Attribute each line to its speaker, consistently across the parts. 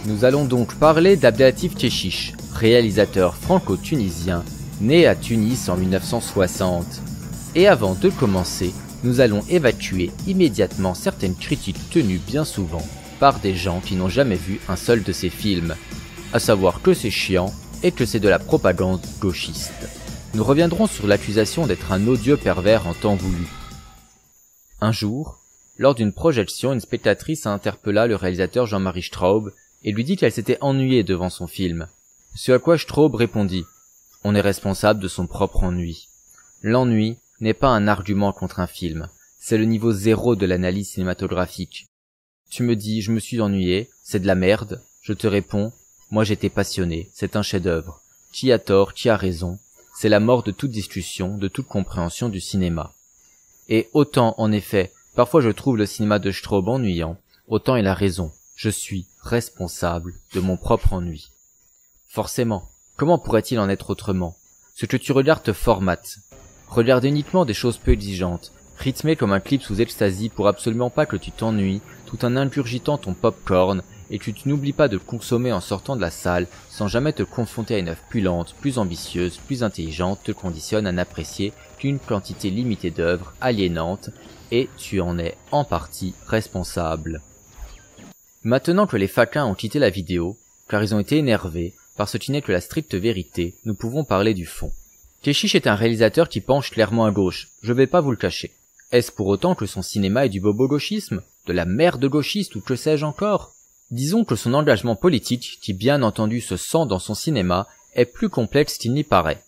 Speaker 1: Nous allons donc parler d'Abdelatif Kechiche, réalisateur franco-tunisien, né à Tunis en 1960. Et avant de commencer, nous allons évacuer immédiatement certaines critiques tenues bien souvent par des gens qui n'ont jamais vu un seul de ses films, à savoir que c'est chiant et que c'est de la propagande gauchiste. Nous reviendrons sur l'accusation d'être un odieux pervers en temps voulu. Un jour, lors d'une projection, une spectatrice interpella le réalisateur Jean-Marie Straub et lui dit qu'elle s'était ennuyée devant son film. Ce à quoi Straub répondit « On est responsable de son propre ennui. L'ennui n'est pas un argument contre un film, c'est le niveau zéro de l'analyse cinématographique. Tu me dis « je me suis ennuyé, c'est de la merde », je te réponds « moi j'étais passionné, c'est un chef-d'œuvre. Qui a tort, qui a raison, c'est la mort de toute discussion, de toute compréhension du cinéma. » Et autant, en effet, parfois je trouve le cinéma de Straub ennuyant, autant il a raison, je suis responsable de mon propre ennui. Forcément, comment pourrait-il en être autrement? Ce que tu regardes te formate. Regarde uniquement des choses peu exigeantes, rythmées comme un clip sous ecstasy pour absolument pas que tu t'ennuies, tout en ingurgitant ton pop-corn, et que tu n'oublies pas de consommer en sortant de la salle, sans jamais te confronter à une œuvre plus lente, plus ambitieuse, plus intelligente, te conditionne à n'apprécier qu'une quantité limitée d'œuvres aliénantes, et tu en es en partie responsable. Maintenant que les faquins ont quitté la vidéo, car ils ont été énervés, par ce qui n'est que la stricte vérité, nous pouvons parler du fond. Kechiche est un réalisateur qui penche clairement à gauche, je vais pas vous le cacher. Est-ce pour autant que son cinéma est du bobo-gauchisme, de la merde gauchiste ou que sais-je encore? Disons que son engagement politique, qui bien entendu se sent dans son cinéma, est plus complexe qu'il n'y paraît.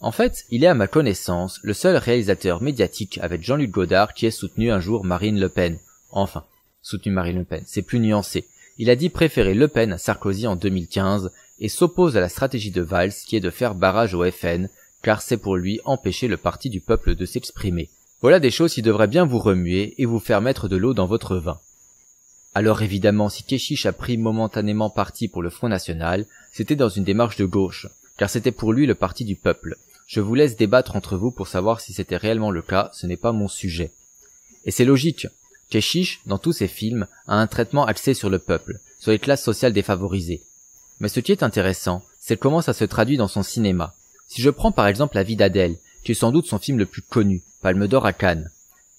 Speaker 1: En fait, il est à ma connaissance le seul réalisateur médiatique avec Jean-Luc Godard qui ait soutenu un jour Marine Le Pen. Enfin, soutenu Marine Le Pen, c'est plus nuancé. Il a dit préférer Le Pen à Sarkozy en 2015 et s'oppose à la stratégie de Valls qui est de faire barrage au FN, car c'est pour lui empêcher le parti du peuple de s'exprimer. Voilà des choses qui devraient bien vous remuer et vous faire mettre de l'eau dans votre vin. Alors évidemment, si Kechiche a pris momentanément parti pour le Front National, c'était dans une démarche de gauche, car c'était pour lui le parti du peuple. Je vous laisse débattre entre vous pour savoir si c'était réellement le cas, ce n'est pas mon sujet. Et c'est logique. Kechiche, dans tous ses films, a un traitement axé sur le peuple, sur les classes sociales défavorisées. Mais ce qui est intéressant, c'est comment ça se traduit dans son cinéma. Si je prends par exemple La vie d'Adèle, qui est sans doute son film le plus connu, Palme d'Or à Cannes,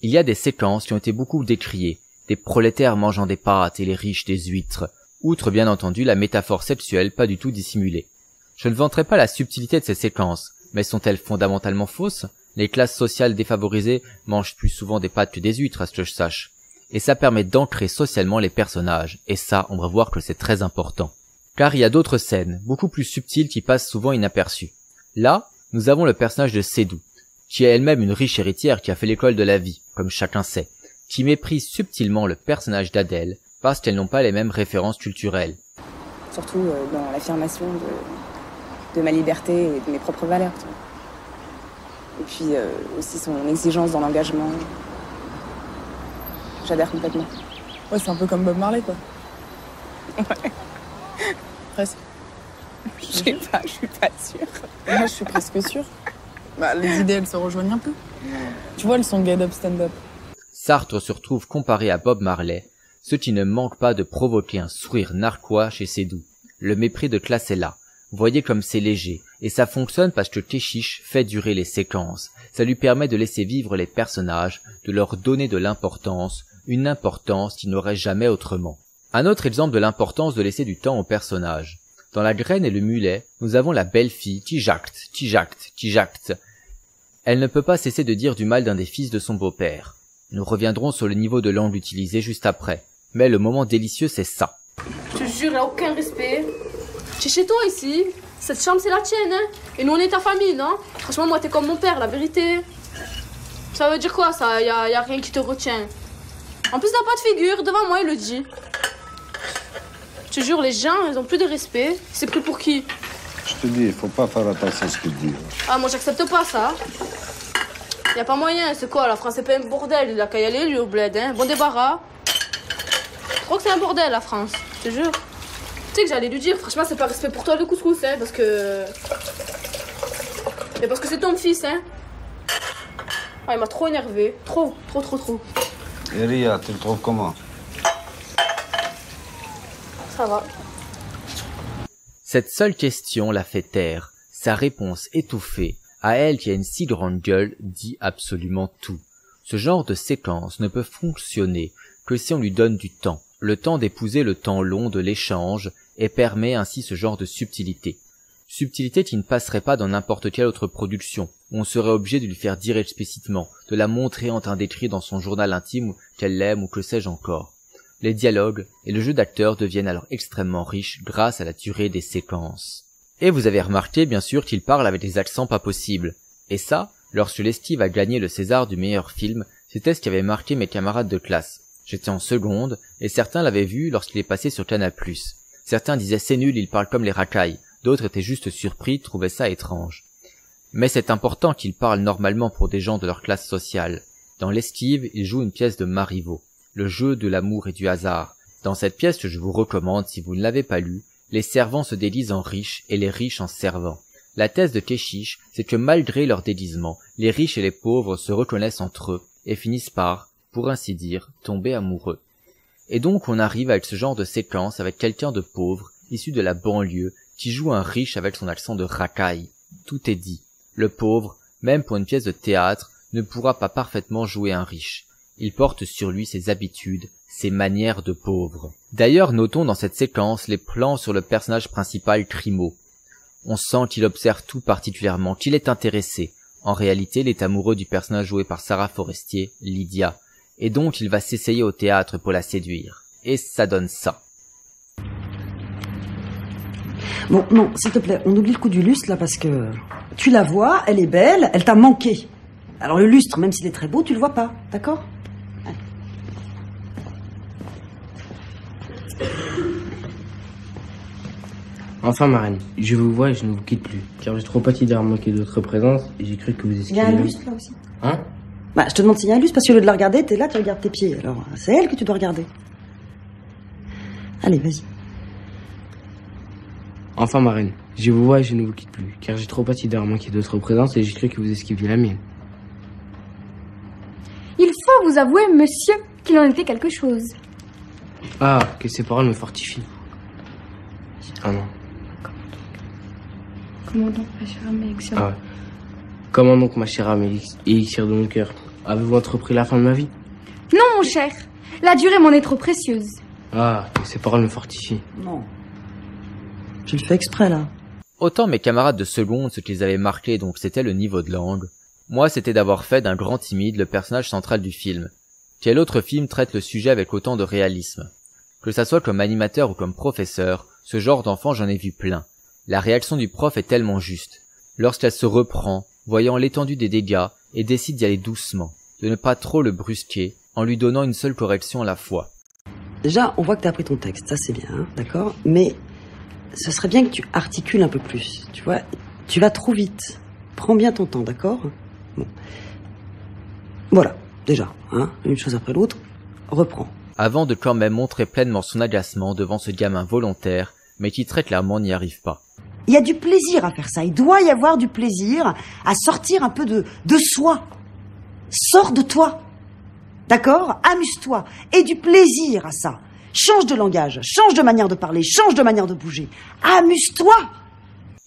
Speaker 1: il y a des séquences qui ont été beaucoup décriées, des prolétaires mangeant des pâtes et les riches des huîtres, outre bien entendu la métaphore sexuelle pas du tout dissimulée. Je ne vanterai pas la subtilité de ces séquences, mais sont-elles fondamentalement fausses? Les classes sociales défavorisées mangent plus souvent des pâtes que des huîtres à ce que je sache. Et ça permet d'ancrer socialement les personnages, et ça, on va voir que c'est très important. Car il y a d'autres scènes, beaucoup plus subtiles qui passent souvent inaperçues. Là, nous avons le personnage de Sédou, qui est elle-même une riche héritière qui a fait l'école de la vie, comme chacun sait, qui méprise subtilement le personnage d'Adèle parce qu'elles n'ont pas les mêmes références culturelles.
Speaker 2: Surtout dans l'affirmation de ma liberté et de mes propres valeurs. Tu vois. Et puis aussi son exigence dans l'engagement. J'adhère complètement.
Speaker 3: Ouais, c'est un peu comme Bob Marley, quoi.
Speaker 2: Ouais.
Speaker 3: Presque.
Speaker 2: Je sais pas, je suis pas sûre.
Speaker 3: Moi, je suis presque sûre. Bah, les idées, elles se rejoignent un peu. Tu vois, le son Get Up, Stand Up.
Speaker 1: Sartre se retrouve comparé à Bob Marley, ce qui ne manque pas de provoquer un sourire narquois chez Sédou. Le mépris de classe est là. Voyez comme c'est léger, et ça fonctionne parce que Kechiche fait durer les séquences. Ça lui permet de laisser vivre les personnages, de leur donner de l'importance, une importance qui n'aurait jamais autrement. Un autre exemple de l'importance de laisser du temps aux personnages. Dans La Graine et le Mulet, nous avons la belle-fille qui jacte. Elle ne peut pas cesser de dire du mal d'un des fils de son beau-père. Nous reviendrons sur le niveau de langue utilisé juste après. Mais le moment délicieux, c'est ça.
Speaker 4: Je te jure, il n'y a aucun respect. Tu es chez toi ici. Cette chambre, c'est la tienne, hein. Et nous, on est ta famille, non? Franchement, moi, t'es comme mon père, la vérité. Ça veut dire quoi, ça? Y a rien qui te retient. En plus, t'as pas de figure. Devant moi, il le dit. Je te jure, les gens, ils ont plus de respect. C'est plus pour qui?
Speaker 5: Je te dis, il faut pas faire attention à ce qu'il dit.
Speaker 4: Ah, moi, j'accepte pas ça. Y a pas moyen, c'est quoi, la France, c'est pas un bordel. Il a qu'à y aller, lui, au bled, hein. Bon débarras. Je crois que c'est un bordel, la France. Je te jure. Tu sais que j'allais lui dire, franchement, c'est pas respect pour toi, le couscous, hein, parce que... Mais parce que c'est ton fils, hein. Ah, il m'a trop énervé. Trop.
Speaker 5: Et Ria, tu le trouves comment?
Speaker 4: Ça va.
Speaker 1: Cette seule question la fait taire. Sa réponse étouffée, à elle qui a une si grande gueule, dit absolument tout. Ce genre de séquence ne peut fonctionner que si on lui donne du temps, le temps d'épouser le temps long de l'échange, et permet ainsi ce genre de subtilité. Subtilité qui ne passerait pas dans n'importe quelle autre production, où on serait obligé de lui faire dire explicitement, de la montrer en train d'écrire dans son journal intime qu'elle l'aime ou que sais-je encore. Les dialogues et le jeu d'acteurs deviennent alors extrêmement riches grâce à la durée des séquences. Et vous avez remarqué bien sûr qu'il parle avec des accents pas possibles. Et ça, lorsque l'Estive a gagné le César du meilleur film, c'était ce qui avait marqué mes camarades de classe. J'étais en seconde, et certains l'avaient vu lorsqu'il est passé sur Canal+. Certains disaient c'est nul, il parle comme les racailles. D'autres étaient juste surpris, trouvaient ça étrange. Mais c'est important qu'il parle normalement pour des gens de leur classe sociale. Dans l'Estive, il joue une pièce de Marivaux, le jeu de l'amour et du hasard. Dans cette pièce que je vous recommande si vous ne l'avez pas lue, les servants se déguisent en riches et les riches en servants. La thèse de Keshish, c'est que malgré leur déguisement, les riches et les pauvres se reconnaissent entre eux et finissent par, pour ainsi dire, tomber amoureux. Et donc on arrive avec ce genre de séquence avec quelqu'un de pauvre, issu de la banlieue, qui joue un riche avec son accent de racaille. Tout est dit. Le pauvre, même pour une pièce de théâtre, ne pourra pas parfaitement jouer un riche. Il porte sur lui ses habitudes, ses manières de pauvre. D'ailleurs, notons dans cette séquence les plans sur le personnage principal Trimo. On sent qu'il observe tout particulièrement, qu'il est intéressé. En réalité, il est amoureux du personnage joué par Sarah Forestier, Lydia, et donc il va s'essayer au théâtre pour la séduire. Et ça donne ça.
Speaker 6: Bon, non, s'il te plaît, on oublie le coup du lustre, là, parce que tu la vois, elle est belle, elle t'a manqué. Alors le lustre, même s'il est très beau, tu le vois pas, d'accord? Allez.
Speaker 7: Enfin, marraine, je vous vois et je ne vous quitte plus, car j'ai trop pâti d'avoir manqué de votre présence et j'ai cru que vous
Speaker 6: Il y
Speaker 7: esquivez.
Speaker 6: a un lustre, là, aussi.
Speaker 7: Hein?
Speaker 6: Bah, je te demande s'il y a un lustre, parce que au lieu de la regarder, t'es là, tu regardes tes pieds. Alors, c'est elle que tu dois regarder. Allez, vas-y.
Speaker 7: Enfin, marraine, je vous vois et je ne vous quitte plus, car j'ai trop pâti d'avoir manqué de votre présence et j'ai cru que vous esquiviez la mienne.
Speaker 8: Il faut vous avouer, monsieur, qu'il en était quelque chose.
Speaker 7: Ah, que ces paroles me fortifient. Ah non.
Speaker 8: Comment donc, ma chère Amélixia?
Speaker 7: Ah ouais. Comment donc, ma chère Amélix, élixir de mon cœur, avez-vous entrepris la fin de ma vie?
Speaker 8: Non, mon cher, la durée m'en est trop précieuse.
Speaker 7: Ah, que ces paroles me fortifient.
Speaker 6: Non. Tu le fais exprès, là.
Speaker 1: Autant mes camarades de seconde, ce qu'ils avaient marqué donc c'était le niveau de langue, moi c'était d'avoir fait d'un grand timide le personnage central du film. Quel autre film traite le sujet avec autant de réalisme? Que ça soit comme animateur ou comme professeur, ce genre d'enfant j'en ai vu plein. La réaction du prof est tellement juste. Lorsqu'elle se reprend, voyant l'étendue des dégâts, et décide d'y aller doucement, de ne pas trop le brusquer, en lui donnant une seule correction à la fois.
Speaker 6: Déjà, on voit que t'as appris ton texte, ça c'est bien, hein, d'accord? Mais ce serait bien que tu articules un peu plus, tu vois? Tu vas trop vite. Prends bien ton temps, d'accord? Bon. Voilà, déjà, hein, une chose après l'autre, reprends.
Speaker 1: Avant de quand même montrer pleinement son agacement devant ce gamin volontaire, mais qui très clairement n'y arrive pas.
Speaker 6: Il y a du plaisir à faire ça, il doit y avoir du plaisir à sortir un peu de soi. Sors de toi, d'accord? Amuse-toi, et du plaisir à ça. Change de langage, change de manière de parler, change de manière de bouger. Amuse-toi!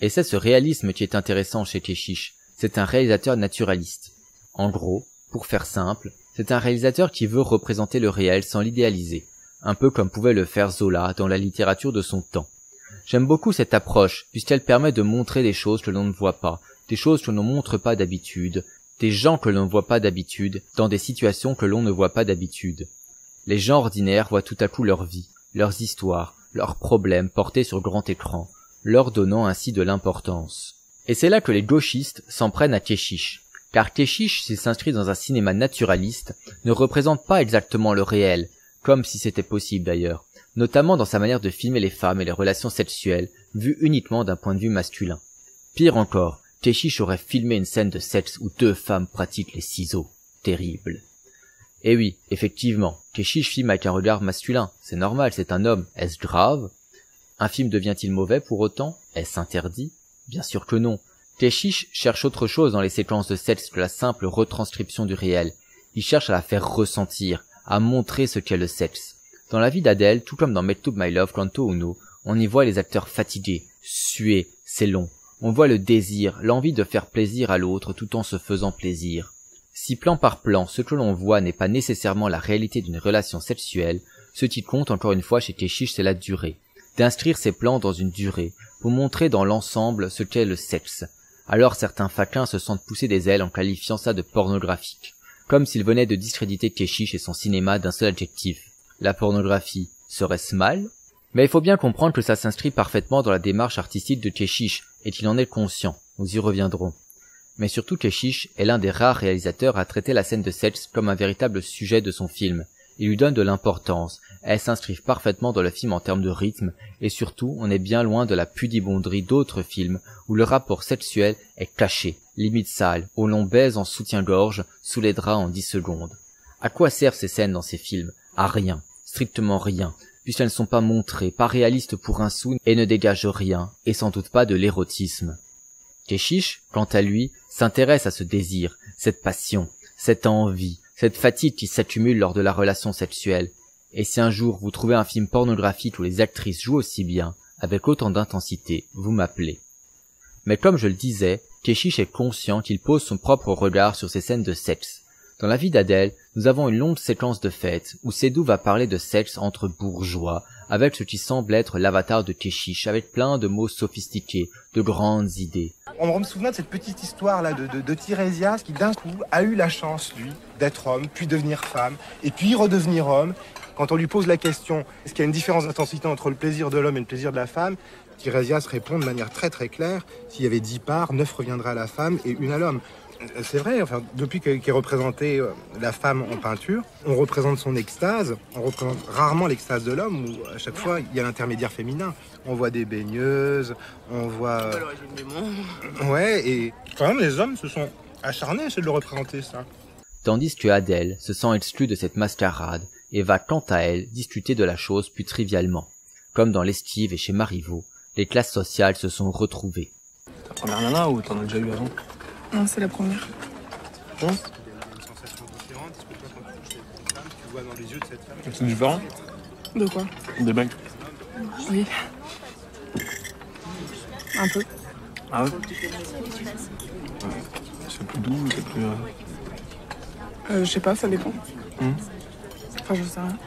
Speaker 1: Et c'est ce réalisme qui est intéressant chez Keshish. C'est un réalisateur naturaliste. En gros, pour faire simple, c'est un réalisateur qui veut représenter le réel sans l'idéaliser, un peu comme pouvait le faire Zola dans la littérature de son temps. J'aime beaucoup cette approche, puisqu'elle permet de montrer des choses que l'on ne voit pas, des choses que l'on ne montre pas d'habitude, des gens que l'on ne voit pas d'habitude, dans des situations que l'on ne voit pas d'habitude. Les gens ordinaires voient tout à coup leur vie, leurs histoires, leurs problèmes portés sur grand écran, leur donnant ainsi de l'importance. Et c'est là que les gauchistes s'en prennent à Keshish. Car Keshish, s'il s'inscrit dans un cinéma naturaliste, ne représente pas exactement le réel, comme si c'était possible d'ailleurs, notamment dans sa manière de filmer les femmes et les relations sexuelles, vues uniquement d'un point de vue masculin. Pire encore, Keshish aurait filmé une scène de sexe où 2 femmes pratiquent les ciseaux. Terrible. Et oui, effectivement, Keshish filme avec un regard masculin, c'est normal, c'est un homme, est-ce grave? Un film devient-il mauvais pour autant? Est-ce interdit? Bien sûr que non. Keshish cherche autre chose dans les séquences de sexe que la simple retranscription du réel. Il cherche à la faire ressentir, à montrer ce qu'est le sexe. Dans la vie d'Adèle, tout comme dans Make to My Love Quanto Uno, on y voit les acteurs fatigués, Suer, c'est long. On voit le désir, l'envie de faire plaisir à l'autre tout en se faisant plaisir. Si plan par plan, ce que l'on voit n'est pas nécessairement la réalité d'une relation sexuelle, ce qui compte encore une fois chez Kechiche, c'est la durée. D'inscrire ces plans dans une durée, pour montrer dans l'ensemble ce qu'est le sexe. Alors certains faquins se sentent pousser des ailes en qualifiant ça de pornographique, comme s'ils venaient de discréditer Kechiche et son cinéma d'un seul adjectif. La pornographie, serait-ce mal? Mais il faut bien comprendre que ça s'inscrit parfaitement dans la démarche artistique de Kechiche, et qu'il en est conscient, nous y reviendrons. Mais surtout Kechiche est l'un des rares réalisateurs à traiter la scène de sexe comme un véritable sujet de son film. Il lui donne de l'importance, elles s'inscrivent parfaitement dans le film en termes de rythme, et surtout on est bien loin de la pudibonderie d'autres films où le rapport sexuel est caché, limite sale, où l'on baise en soutien-gorge, sous les draps en 10 secondes. À quoi servent ces scènes dans ces films? À rien, strictement rien, puisqu'elles ne sont pas montrées, pas réalistes pour un sou et ne dégagent rien, et sans doute pas de l'érotisme. Kechiche, quant à lui, s'intéresse à ce désir, cette passion, cette envie, cette fatigue qui s'accumule lors de la relation sexuelle. Et si un jour vous trouvez un film pornographique où les actrices jouent aussi bien, avec autant d'intensité, vous m'appelez. Mais comme je le disais, Kechiche est conscient qu'il pose son propre regard sur ces scènes de sexe. Dans La vie d'Adèle, nous avons une longue séquence de fête où Seydoux va parler de sexe entre bourgeois, avec ce qui semble être l'avatar de Kechiche, avec plein de mots sophistiqués, de grandes idées.
Speaker 9: On me souvient de cette petite histoire-là de Tirésias qui d'un coup a eu la chance, lui, d'être homme, puis devenir femme, et puis redevenir homme. Quand on lui pose la question, est-ce qu'il y a une différence d'intensité entre le plaisir de l'homme et le plaisir de la femme, Tirésias répond de manière très très claire, s'il y avait 10 parts, 9 reviendraient à la femme et 1 à l'homme. C'est vrai, enfin, depuis qu'est représentée la femme en peinture, on représente son extase, on représente rarement l'extase de l'homme, où à chaque fois il y a l'intermédiaire féminin. On voit des baigneuses, on voit... Ouais, et quand même les hommes se sont acharnés à essayer de le représenter, ça.
Speaker 1: Tandis que Adèle se sent exclue de cette mascarade et va quant à elle discuter de la chose plus trivialement. Comme dans L'Estive et chez Marivaux, les classes sociales se sont retrouvées.
Speaker 10: Ta première nana ou t'en as déjà eu avant?
Speaker 3: Non, c'est la première.
Speaker 9: C'est une sensation différente, parce que toi, quand tu touches cette femme, tu vois dans les yeux de cette femme...
Speaker 10: C'est différent?
Speaker 3: De quoi?
Speaker 10: Des mecs.
Speaker 3: Oui. Un peu.
Speaker 10: Ah ouais? C'est plus doux, c'est plus...
Speaker 3: Je sais pas, ça dépend. Enfin, je sais rien.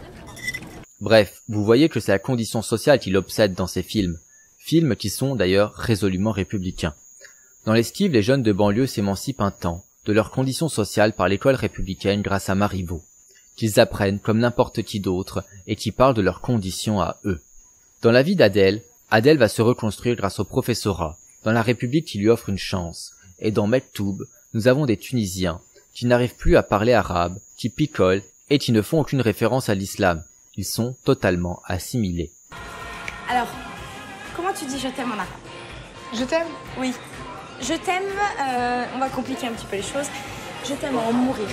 Speaker 1: Bref, vous voyez que c'est la condition sociale qui l'obsède dans ces films. Films qui sont d'ailleurs résolument républicains. Dans l'Estive, les jeunes de banlieue s'émancipent un temps de leurs conditions sociales par l'école républicaine grâce à Marivaux, qu'ils apprennent comme n'importe qui d'autre et qui parlent de leurs conditions à eux. Dans La vie d'Adèle, Adèle va se reconstruire grâce au professorat, dans la République qui lui offre une chance, et dans Mektoub, nous avons des Tunisiens qui n'arrivent plus à parler arabe, qui picolent et qui ne font aucune référence à l'islam. Ils sont totalement assimilés.
Speaker 8: Alors, comment tu dis je t'aime en arabe?
Speaker 3: Je t'aime?
Speaker 8: Oui. Je t'aime, on va compliquer un petit peu les choses. Je t'aime à en mourir.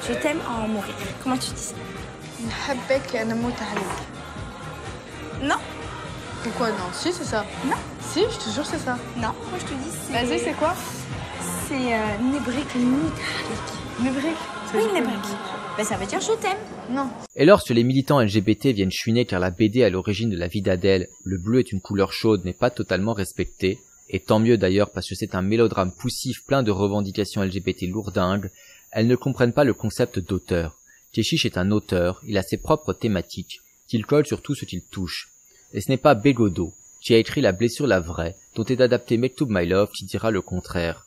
Speaker 8: Je t'aime à en mourir. Comment tu dis ça? Non.
Speaker 3: Pourquoi non? Si, c'est ça.
Speaker 8: Non.
Speaker 3: Si, je te jure, c'est ça.
Speaker 8: Non, moi je te dis c'est...
Speaker 3: Vas-y, c'est quoi?
Speaker 8: C'est Nebrik Nitalik.
Speaker 3: Nebrik?
Speaker 8: Oui, Nebrik. Ben ça veut dire je t'aime.
Speaker 3: Non.
Speaker 1: Et lorsque les militants LGBT viennent chouiner car la BD à l'origine de La vie d'Adèle, le bleu est une couleur chaude, n'est pas totalement respectée, et tant mieux d'ailleurs parce que c'est un mélodrame poussif plein de revendications LGBT lourdingues, elles ne comprennent pas le concept d'auteur. Kechiche est un auteur, il a ses propres thématiques, qu'il colle sur tout ce qu'il touche. Et ce n'est pas Bégodeau, qui a écrit La blessure la vraie, dont est adapté Mektoub My Love, qui dira le contraire.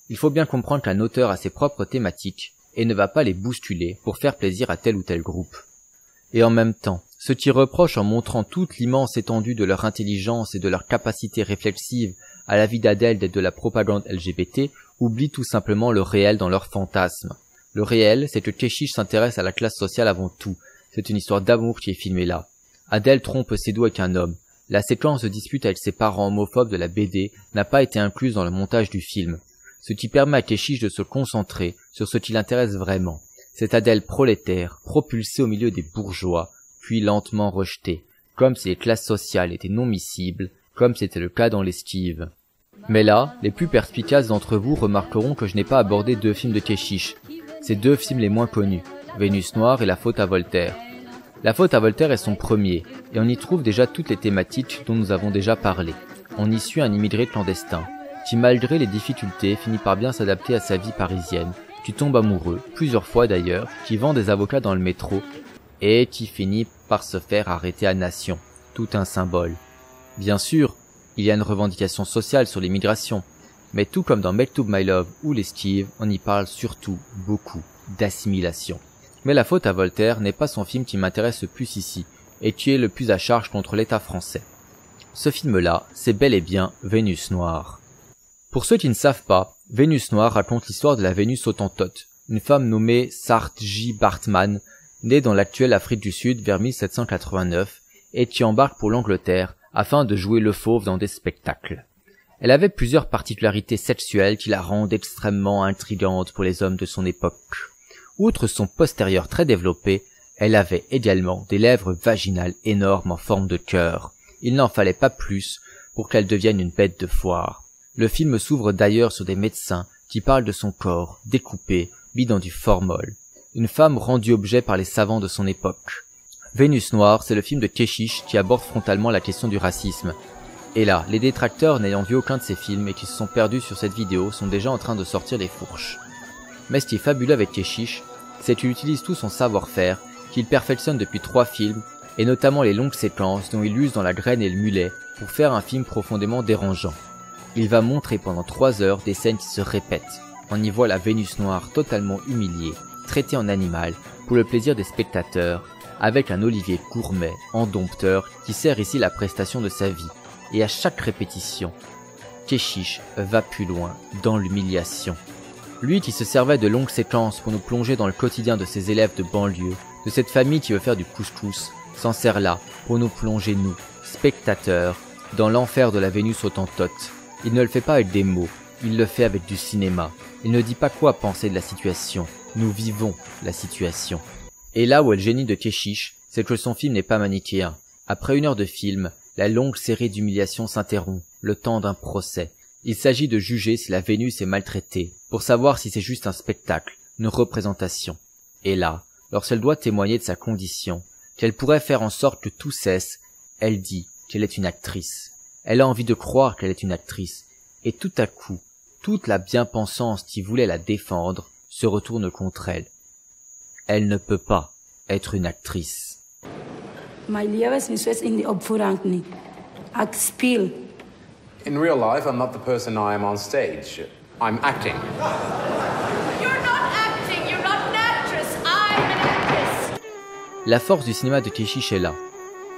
Speaker 1: Il faut bien comprendre qu'un auteur a ses propres thématiques, et ne va pas les bousculer pour faire plaisir à tel ou tel groupe. Et en même temps, ceux qui reprochent en montrant toute l'immense étendue de leur intelligence et de leur capacité réflexive à La vie d'Adèle d'être de la propagande LGBT oublient tout simplement le réel dans leur fantasme. Le réel, c'est que Kechiche s'intéresse à la classe sociale avant tout. C'est une histoire d'amour qui est filmée là. Adèle trompe Seydoux avec un homme. La séquence de dispute avec ses parents homophobes de la BD n'a pas été incluse dans le montage du film. Ce qui permet à Kechiche de se concentrer sur ce qui l'intéresse vraiment. C'est Adèle prolétaire, propulsée au milieu des bourgeois, puis lentement rejetée, comme si les classes sociales étaient non miscibles, comme c'était le cas dans l'Estive. Mais là, les plus perspicaces d'entre vous remarqueront que je n'ai pas abordé 2 films de Kechiche. Ces 2 films les moins connus, Vénus Noire et La faute à Voltaire. La faute à Voltaire est son premier, et on y trouve déjà toutes les thématiques dont nous avons déjà parlé. On y suit un immigré clandestin, qui malgré les difficultés finit par bien s'adapter à sa vie parisienne, qui tombe amoureux, plusieurs fois d'ailleurs, qui vend des avocats dans le métro, et qui finit par se faire arrêter à Nation. Tout un symbole. Bien sûr, il y a une revendication sociale sur l'immigration, mais tout comme dans Make to My Love ou Les Steve, on y parle surtout beaucoup d'assimilation. Mais La faute à Voltaire n'est pas son film qui m'intéresse le plus ici, et qui est le plus à charge contre l'État français. Ce film-là, c'est bel et bien Vénus Noire. Pour ceux qui ne savent pas, Vénus Noire raconte l'histoire de la Vénus Hottentote, une femme nommée Saartjie Baartman, née dans l'actuelle Afrique du Sud vers 1789, et qui embarque pour l'Angleterre afin de jouer le fauve dans des spectacles. Elle avait plusieurs particularités sexuelles qui la rendent extrêmement intrigante pour les hommes de son époque. Outre son postérieur très développé, elle avait également des lèvres vaginales énormes en forme de cœur. Il n'en fallait pas plus pour qu'elle devienne une bête de foire. Le film s'ouvre d'ailleurs sur des médecins qui parlent de son corps, découpé, mis dans du formol. Une femme rendue objet par les savants de son époque. Vénus Noire, c'est le film de Kechiche qui aborde frontalement la question du racisme. Et là, les détracteurs n'ayant vu aucun de ces films et qui se sont perdus sur cette vidéo sont déjà en train de sortir les fourches. Mais ce qui est fabuleux avec Kechiche, c'est qu'il utilise tout son savoir-faire, qu'il perfectionne depuis 3 films, et notamment les longues séquences dont il use dans La Graine et le Mulet pour faire un film profondément dérangeant. Il va montrer pendant 3 heures des scènes qui se répètent. On y voit la Vénus Noire totalement humiliée, traitée en animal, pour le plaisir des spectateurs, avec un Olivier gourmet, en dompteur, qui sert ici la prestation de sa vie. Et à chaque répétition, Kechiche va plus loin dans l'humiliation. Lui qui se servait de longues séquences pour nous plonger dans le quotidien de ses élèves de banlieue, de cette famille qui veut faire du couscous, s'en sert là pour nous plonger nous, spectateurs, dans l'enfer de la Vénus Hottentote. Il ne le fait pas avec des mots, il le fait avec du cinéma. Il ne dit pas quoi penser de la situation, nous vivons la situation. Et là où est le génie de Kechiche, c'est que son film n'est pas manichéen. Après 1 heure de film, la longue série d'humiliations s'interrompt, le temps d'un procès. Il s'agit de juger si la Vénus est maltraitée, pour savoir si c'est juste un spectacle, une représentation. Et là, lorsqu'elle doit témoigner de sa condition, qu'elle pourrait faire en sorte que tout cesse, elle dit qu'elle est une actrice. Elle a envie de croire qu'elle est une actrice, et tout à coup, toute la bien-pensance qui voulait la défendre se retourne contre elle. Elle ne peut pas être une actrice.
Speaker 11: Mijn leven is in de opvoeding niet. Ik speel.
Speaker 12: In real life, I'm not the person I am on stage. I'm acting.
Speaker 13: You're not acting, you're not an actress, I'm an actress.
Speaker 1: La force du cinéma de Kechiche est là.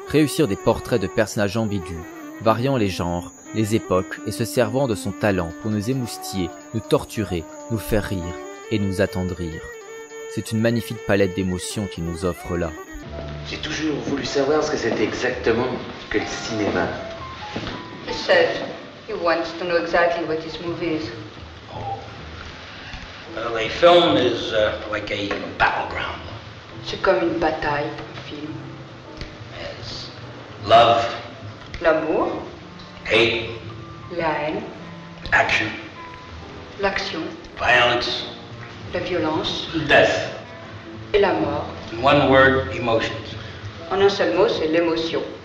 Speaker 1: Réussir des portraits de personnages ambigus, variant les genres, les époques et se servant de son talent pour nous émoustiller, nous torturer, nous faire rire et nous attendrir. C'est une magnifique palette d'émotions qu'il nous offre là.
Speaker 14: J'ai toujours voulu savoir ce que c'était exactement que le cinéma.
Speaker 15: He said he wants to know exactly what this movie is.
Speaker 16: Well, a film is like a battleground.
Speaker 15: C'est comme une bataille, un film.
Speaker 16: Yes. Love.
Speaker 15: L'amour.
Speaker 16: Hate.
Speaker 15: La haine.
Speaker 16: Action.
Speaker 15: L'action.
Speaker 16: Violence.
Speaker 15: La violence.
Speaker 16: Death.
Speaker 15: Et la mort.
Speaker 16: In one word, emotions.
Speaker 15: En un seul mot, c'est l'émotion.